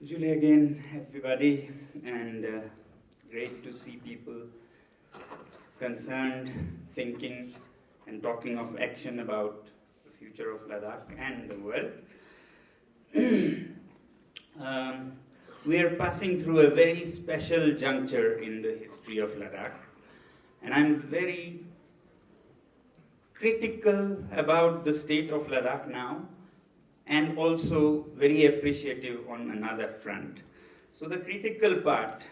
Julie again, everybody, and great to see people concerned, thinking, and talking of action about the future of Ladakh and the world. We are passing through a very special juncture in the history of Ladakh, and I'm very critical about the state of Ladakh now, and also very appreciative on another front. So the critical part,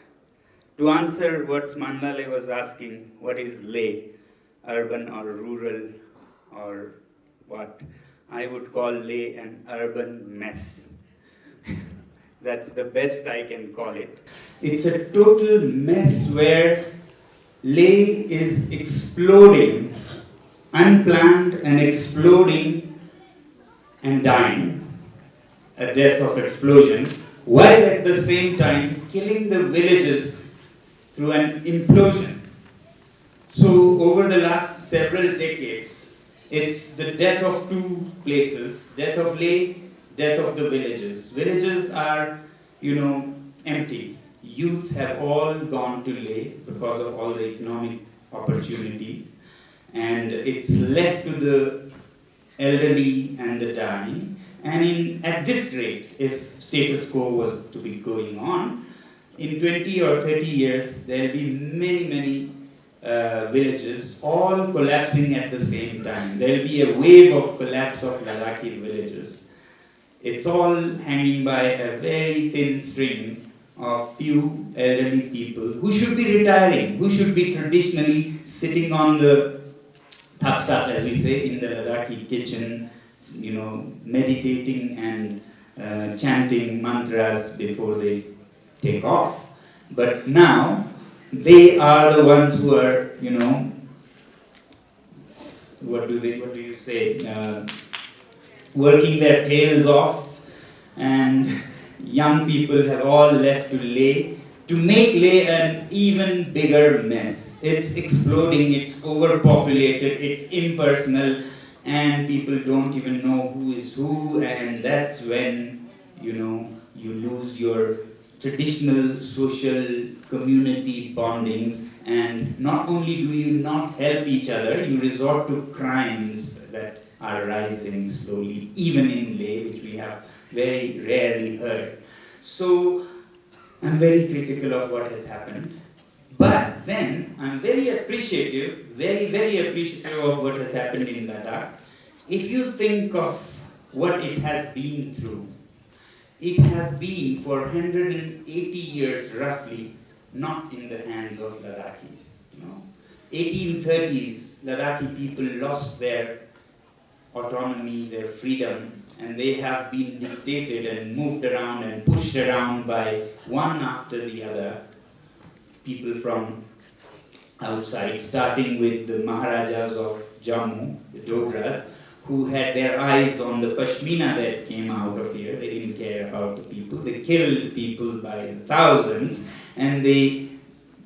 to answer what Manlale was asking, what is Leh, urban or rural or what, I would call Leh an urban mess. That's the best I can call it. It's a total mess where Leh is exploding, unplanned and exploding and dying, a death of explosion, while at the same time killing the villages through an implosion. So over the last several decades, it's the death of two places, death of Leh, death of the villages. Villages are, empty. Youth have all gone to Leh because of all the economic opportunities, and it's left to the elderly and the dying. And at this rate, if status quo was to be going on, in 20 or 30 years, there will be many villages all collapsing at the same time. There will be a wave of collapse of Ladakhi villages. It's all hanging by a very thin string of few elderly people who should be retiring, who should be traditionally sitting on the tap, as we say, in the Ladakhi kitchen, meditating and chanting mantras before they take off. But now, they are the ones who are, working their tails off, and young people have all left to Leh, to make Leh an even bigger mess. It's exploding, it's overpopulated, it's impersonal, and people don't even know who is who, and that's when, you lose your traditional social community bondings, and not only do you not help each other, you resort to crimes that are rising slowly, even in Leh, which we have very rarely heard. So, I'm very critical of what has happened, but then I'm very appreciative, very appreciative of what has happened in Ladakh. If you think of what it has been through, it has been for 180 years roughly not in the hands of Ladakhis. 1830s, Ladakhi people lost their autonomy, their freedom, and they have been dictated and moved around and pushed around by one after the other people from outside, starting with the Maharajas of Jammu, the Dogras, who had their eyes on the Pashmina that came out of here. They didn't care about the people. They killed people by the thousands, and they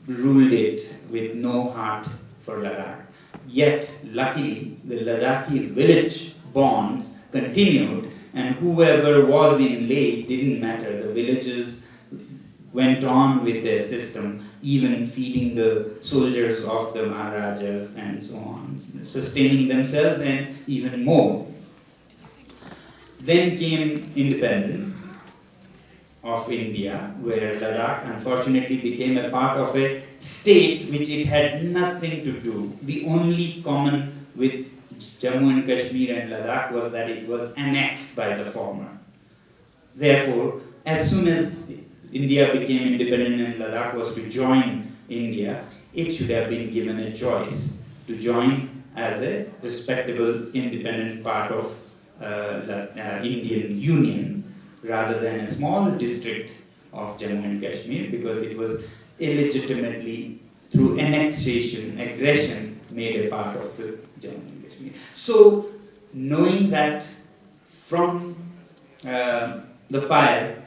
ruled it with no heart for Ladakh. Yet, luckily, the Ladakhi village bonds continued, and whoever was in Leh didn't matter. The villages went on with their system, even feeding the soldiers of the Maharajas and so on, sustaining themselves and even more. Then came independence of India, where Ladakh unfortunately became a part of a state which it had nothing to do. The only common with Jammu and Kashmir and Ladakh was that it was annexed by the former. Therefore, as soon as India became independent and Ladakh was to join India, it should have been given a choice to join as a respectable independent part of Indian Union, rather than a small district of Jammu and Kashmir, because it was illegitimately, through annexation, aggression, made a part of the Jammu and Kashmir. So, knowing that from the fire,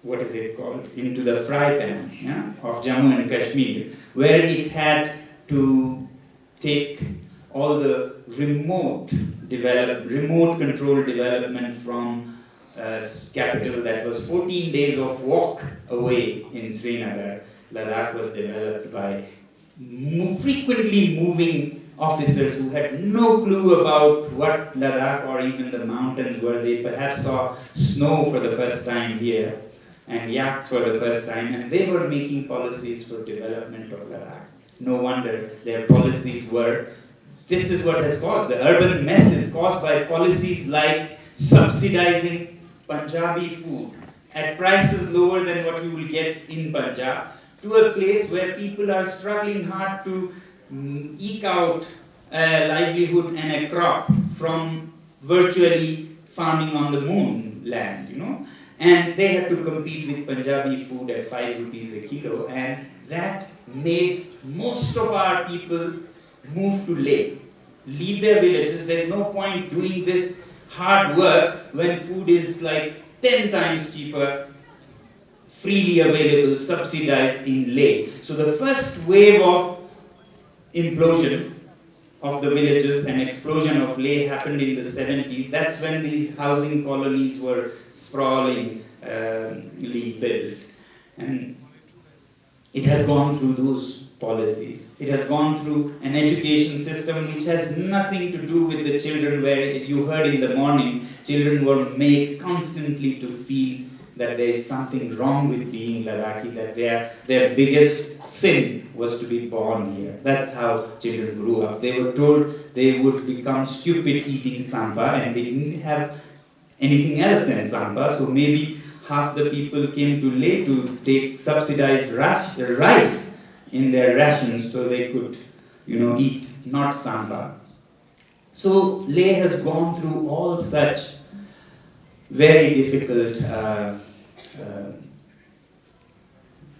into the fry pan of Jammu and Kashmir, where it had to take all the remote control development from capital that was 14 days of walk away in Srinagar. Ladakh was developed by frequently moving officers who had no clue about what Ladakh or even the mountains were. They perhaps saw snow for the first time here and yaks for the first time, and they were making policies for development of Ladakh. No wonder their policies were, this is what has caused, the urban mess is caused by policies like subsidizing Punjabi food at prices lower than what you will get in Punjab, to a place where people are struggling hard to eke out a livelihood and a crop from virtually farming on the moon land, you know. And they had to compete with Punjabi food at 5 rupees a kilo, and that made most of our people move to Leh, leave their villages. There's no point doing this hard work when food is like 10 times cheaper, freely available, subsidized in Leh. So the first wave of implosion of the villages and explosion of Leh happened in the 70s. That's when these housing colonies were sprawlingly built. And it has gone through those policies. It has gone through an education system which has nothing to do with the children, where you heard in the morning, children were made constantly to feel that there is something wrong with being Ladakhi, that their biggest sin was to be born here. That's how children grew up. They were told they would become stupid eating sampa, and they didn't have anything else than sampa, so maybe half the people came to Leh to take subsidized rice in their rations so they could, eat not sambar. So Leh has gone through all such very difficult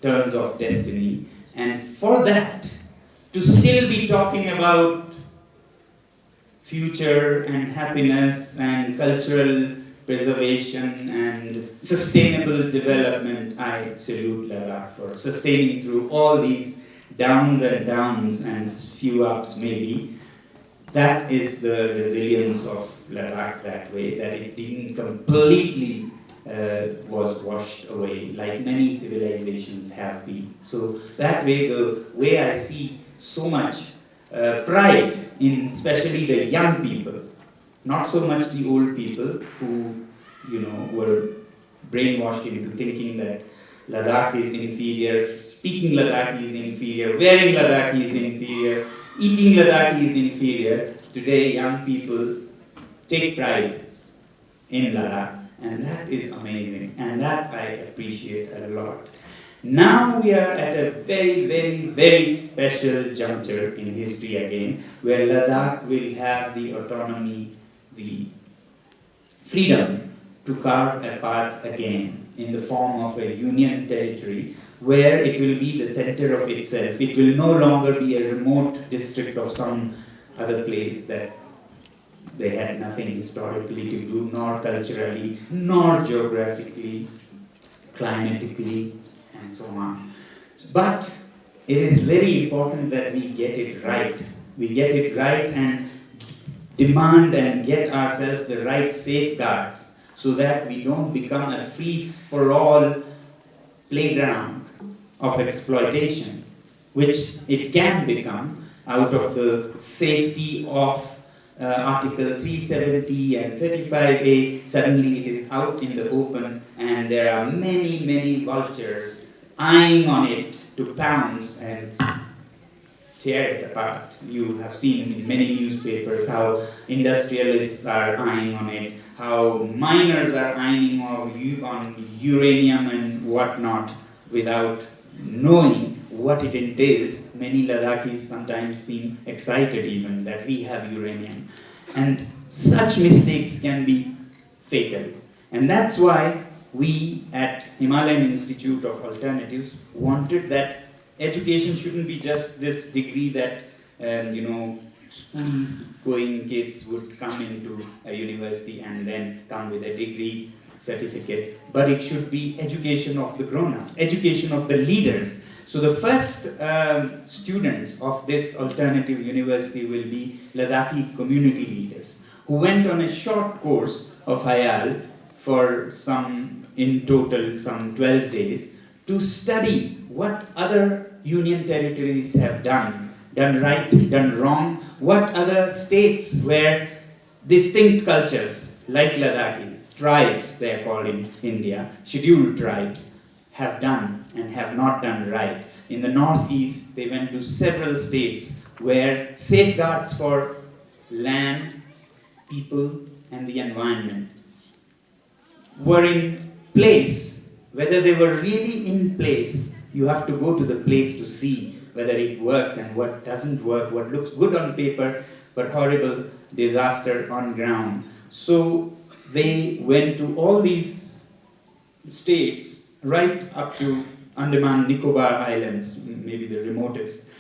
turns of destiny, and for that, to still be talking about future and happiness and cultural preservation and sustainable development, I salute Ladakh for sustaining through all these downs and few ups maybe. That is the resilience of Ladakh that way, that it didn't completely was washed away like many civilizations have been. So that way, the way I see so much pride in especially the young people, not so much the old people who, were brainwashed into thinking that Ladakh is inferior, speaking Ladakhi is inferior, wearing Ladakhi is inferior, eating Ladakhi is inferior. Today, young people take pride in Ladakh, and that is amazing, and that I appreciate a lot. Now we are at a very, very, very special juncture in history again, where Ladakh will have the autonomy, the freedom to carve a path again in the form of a union territory where it will be the center of itself. It will no longer be a remote district of some other place that they had nothing historically to do, nor culturally, nor geographically, climatically, and so on. But it is very important that we get it right. We get it right and demand and get ourselves the right safeguards so that we don't become a free-for-all playground of exploitation, which it can become out of the safety of Article 370 and 35A. Suddenly it is out in the open, and there are many, many vultures eyeing on it to pounce and tear it apart. You have seen in many newspapers how industrialists are eyeing on it, how miners are eyeing on uranium and whatnot without knowing what it entails. Many Ladakhis sometimes seem excited even that we have uranium. And such mistakes can be fatal. And that's why we at Himalayan Institute of Alternatives wanted that education shouldn't be just this degree that, school-going kids would come into a university and then come with a degree certificate, but it should be education of the grown-ups, education of the leaders. So the first students of this alternative university will be Ladakhi community leaders who went on a short course of Hayal for in total, some 12 days, to study what other union territories have done right, done wrong, what other states where distinct cultures, like Ladakhis, tribes they are called in India, scheduled tribes, have done and have not done right. In the northeast, they went to several states where safeguards for land, people, and the environment were in place. Whether they were really in place, you have to go to the place to see whether it works and what doesn't work, what looks good on paper, but horrible disaster on ground. So they went to all these states, right up to Andaman Nicobar Islands, maybe the remotest,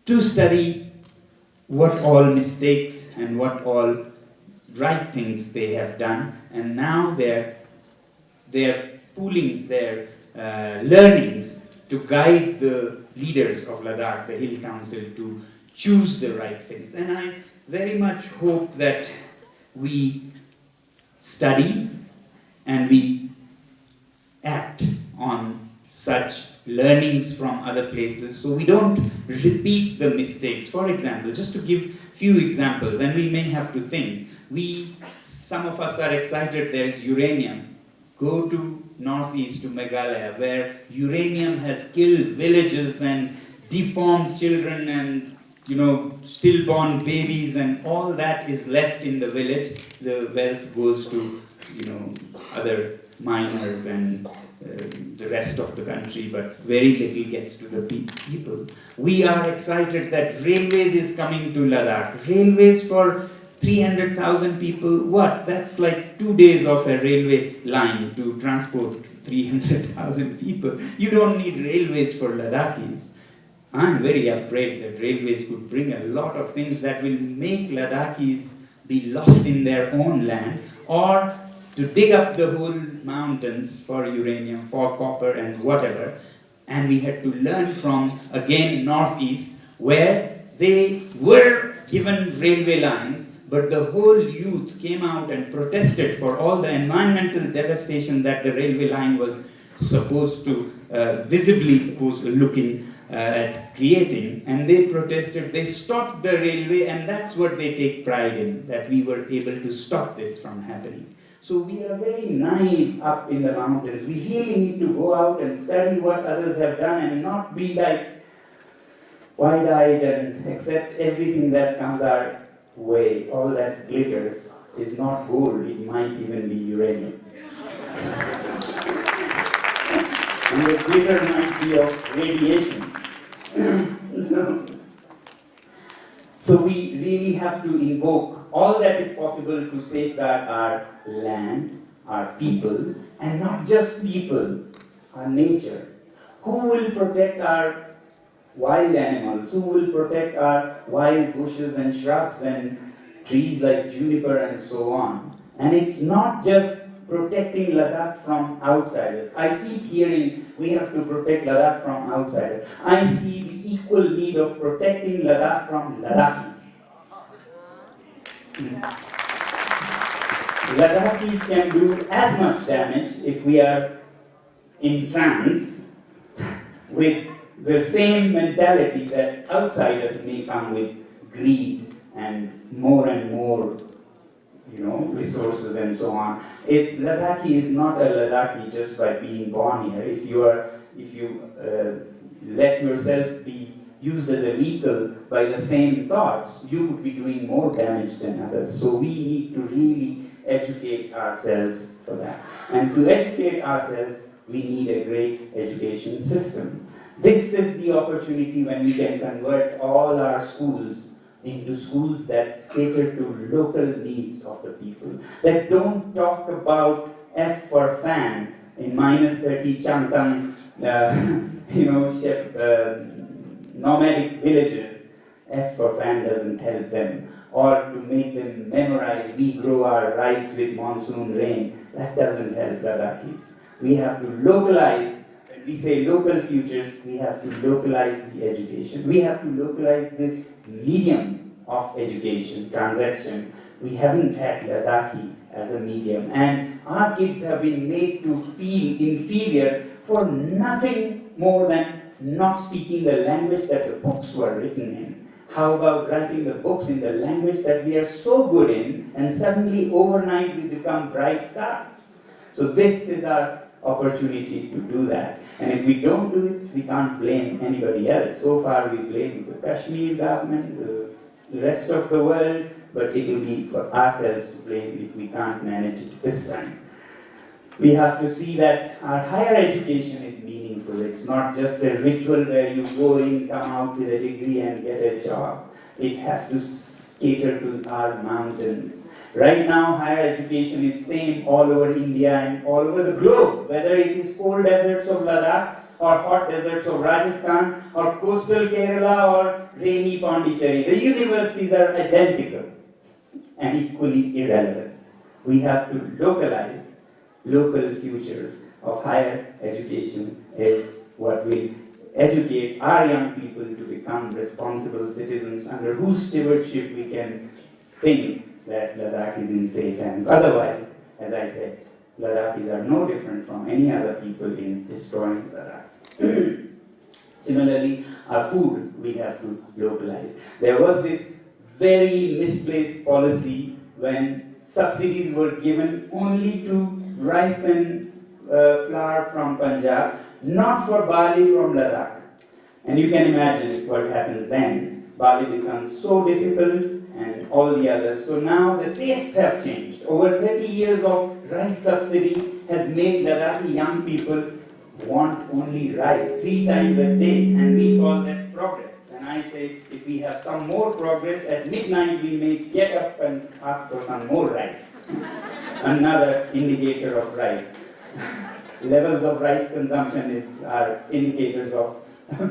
to study what all mistakes and what all right things they have done, and now they're pooling their learnings to guide the leaders of Ladakh, the Hill Council, to choose the right things. And I very much hope that we study and we act on such learnings from other places so we don't repeat the mistakes. For example, just to give few examples, and we may have to think, some of us are excited there is uranium. Go to northeast to Meghalaya, where uranium has killed villages and deformed children and stillborn babies, and all that is left in the village. The wealth goes to other miners and the rest of the country, but very little gets to the people. We are excited that railways is coming to Ladakh. Railways for 300,000 people, what? That's like 2 days of a railway line to transport 300,000 people. You don't need railways for Ladakhis. I'm very afraid that railways could bring a lot of things that will make Ladakhis be lost in their own land, or to dig up the whole mountains for uranium, for copper and whatever. And we had to learn from, again, northeast, where they were given railway lines, but the whole youth came out and protested for all the environmental devastation that the railway line was visibly supposed to looking at creating, and they protested. They stopped the railway, and that's what they take pride in, that we were able to stop this from happening. So we are very naive up in the mountains. We really need to go out and study what others have done and not be like wide-eyed and accept everything that comes our way. All that glitters is not gold, it might even be uranium. And the glitter might be of radiation. So we really have to invoke all that is possible to safeguard our land, our people, and not just people, our nature. Who will protect our wild animals? Who will protect our wild bushes and shrubs and trees like juniper and so on? And it's not just protecting Ladakh from outsiders. I keep hearing we have to protect Ladakh from outsiders. I see the equal need of protecting Ladakh from Ladakhis. Ladakhis can do as much damage if we are in trance with the same mentality that outsiders may come with greed and more resources and so on. Ladakhi is not a Ladakhi just by being born here. If you let yourself be used as a vehicle by the same thoughts, you would be doing more damage than others. So we need to really educate ourselves for that. And to educate ourselves, we need a great education system. This is the opportunity when we can convert all our schools into schools that cater to local needs of the people, that don't talk about F for fan in -30 Changtang, nomadic villages. F for fan doesn't help them. Or to make them memorize, we grow our rice with monsoon rain. That doesn't help Ladakhis. We have to localize. When we say local futures, we have to localize the education. We have to localize the medium of education, transaction. We haven't had Ladakhi as a medium. And our kids have been made to feel inferior for nothing more than not speaking the language that the books were written in. How about writing the books in the language that we are so good in, and suddenly overnight we become bright stars? So this is our opportunity to do that. And if we don't do it, we can't blame anybody else. So far we blame the Kashmir government, the rest of the world, but it will be for ourselves to blame if we can't manage it this time. We have to see that our higher education is meaningful. It's not just a ritual where you go in, come out with a degree and get a job. It has to cater to our mountains. Right now, higher education is same all over India and all over the globe, whether it is cold deserts of Ladakh or hot deserts of Rajasthan or coastal Kerala or rainy Pondicherry. The universities are identical and equally irrelevant. We have to localize local futures of higher education is what will educate our young people to become responsible citizens under whose stewardship we can think that Ladakh is in safe hands. Otherwise, as I said, Ladakhis are no different from any other people in destroying Ladakh. Similarly, our food we have to localize. There was this very misplaced policy when subsidies were given only to rice and flour from Punjab, not for barley from Ladakh. And you can imagine what happens then. Barley becomes so difficult and all the others. So now the tastes have changed. Over 30 years of rice subsidy has made Ladakhi young people want only rice 3 times a day, and we call that progress. And I say, if we have some more progress, at midnight we may get up and ask for some more rice. Another indicator of rice. Levels of rice consumption are indicators of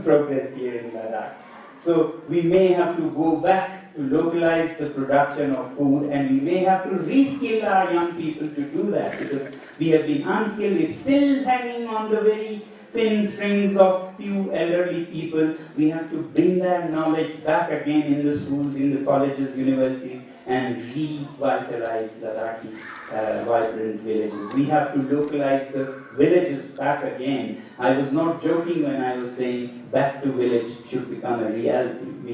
progress here in Ladakh. So we may have to go back to localize the production of food, and we may have to reskill our young people to do that, because we have been unskilled. It's still hanging on the very thin strings of few elderly people. We have to bring their knowledge back again in the schools, in the colleges, universities, and revitalize Ladakhi vibrant villages. We have to localize the villages back again. I was not joking when I was saying back to village should become a reality. We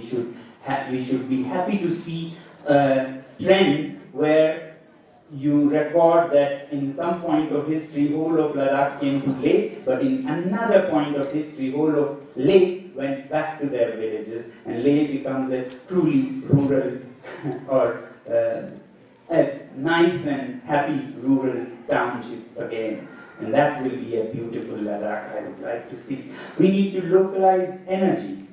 should be happy to see a trend where you record that in some point of history, whole of Ladakh came to Leh, but in another point of history, whole of Leh went back to their villages, and Leh becomes a truly rural or a nice and happy rural township again. And that will be a beautiful Ladakh I would like to see. We need to localize energy.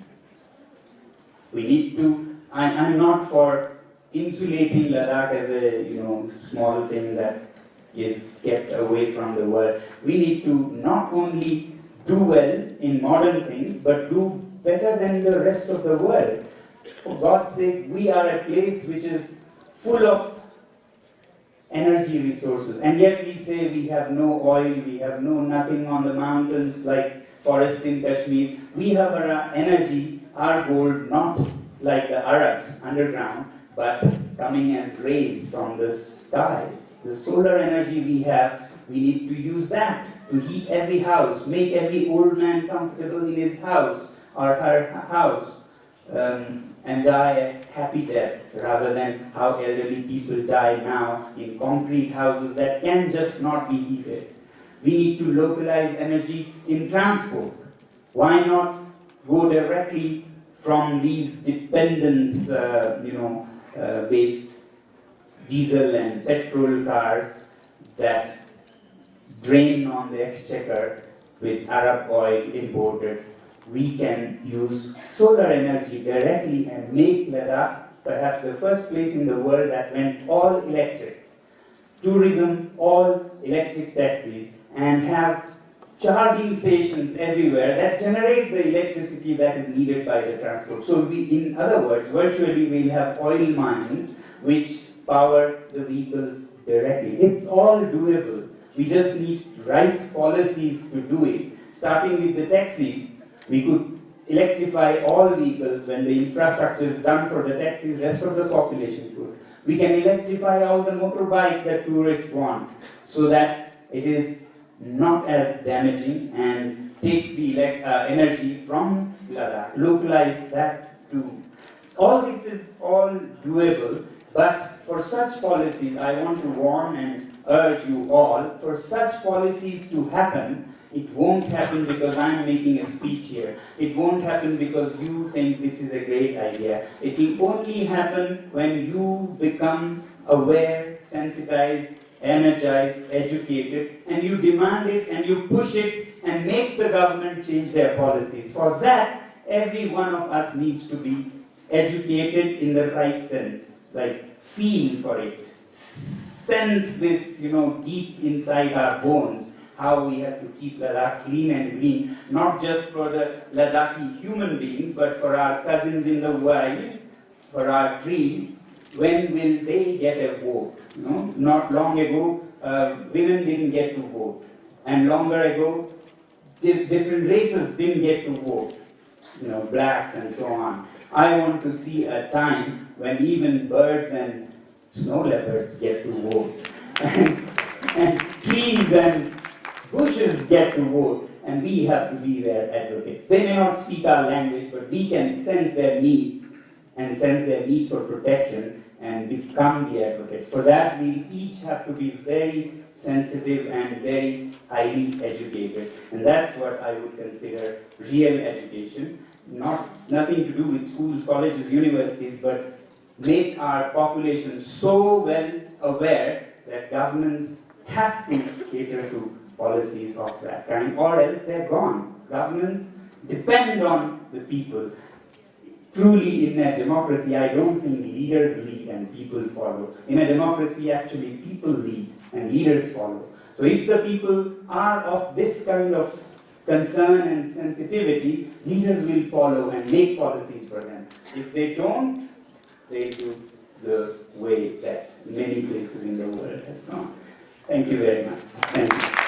We need to, I'm not for insulating Ladakh as a small thing that is kept away from the world. We need to not only do well in modern things, but do better than the rest of the world. For God's sake, we are a place which is full of energy resources, and yet we say we have no oil, we have no nothing on the mountains like forests in Kashmir. We have our energy, our gold, not like the Arabs underground, but coming as rays from the skies. The solar energy we have, we need to use that to heat every house, make every old man comfortable in his house or her house, and die a happy death, rather than how elderly people die now in concrete houses that can just not be heated. We need to localize energy in transport. Why not go directly from these dependence, based diesel and petrol cars that drain on the exchequer with Arab oil imported? We can use solar energy directly and make Ladakh perhaps the first place in the world that went all electric. Tourism, all electric taxis, and have charging stations everywhere that generate the electricity that is needed by the transport. So in other words, virtually we'll have oil mines which power the vehicles directly. It's all doable. We just need right policies to do it. Starting with the taxis, we could electrify all vehicles when the infrastructure is done for the taxis, rest of the population could. We can electrify all the motorbikes that tourists want so that it is not as damaging and takes the energy from Ladakh, localize that too. All this is all doable, but for such policies, I want to warn and urge you all, for such policies to happen, it won't happen because I'm making a speech here. It won't happen because you think this is a great idea. It will only happen when you become aware, sensitized, energized, educated, and you demand it and you push it and make the government change their policies. For that, every one of us needs to be educated in the right sense, like feel for it, sense this, deep inside our bones, how we have to keep Ladakh clean and green, not just for the Ladakhi human beings, but for our cousins in the wild, for our trees. When will they get a vote? Not long ago, women didn't get to vote, and longer ago, different races didn't get to vote, blacks and so on. I want to see a time when even birds and snow leopards get to vote, and trees and bushes get to vote, and we have to be their advocates. They may not speak our language, but we can sense their needs and sense their need for protection and become the advocate. For that, we each have to be very sensitive and very highly educated. And that's what I would consider real education. Nothing to do with schools, colleges, universities, but make our population so well aware that governments have to cater to policies of that kind, or else they're gone. Governments depend on the people. Truly, in a democracy, I don't think leaders lead and people follow. In a democracy, actually, people lead and leaders follow. So if the people are of this kind of concern and sensitivity, leaders will follow and make policies for them. If they don't, they do the way that many places in the world has gone. Thank you very much. Thank you.